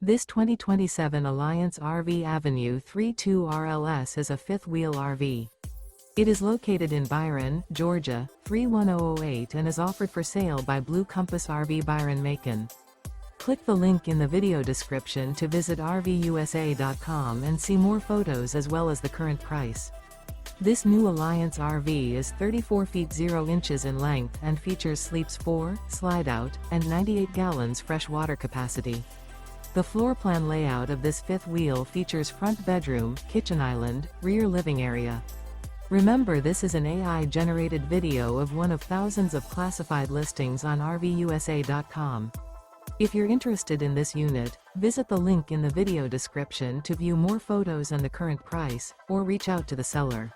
This 2027 Alliance RV Avenue 32 RLS is a fifth-wheel RV. It is located in Byron, Georgia, 31008 and is offered for sale by Blue Compass RV Byron-Macon. Click the link in the video description to visit RVUSA.com and see more photos as well as the current price. This new Alliance RV is 34 feet 0 inches in length and features sleeps 4, slide-out, and 98 gallons fresh water capacity. The floor plan layout of this fifth wheel features front bedroom, kitchen island, rear living area. Remember, this is an AI-generated video of one of thousands of classified listings on RVUSA.com. If you're interested in this unit, visit the link in the video description to view more photos and the current price, or reach out to the seller.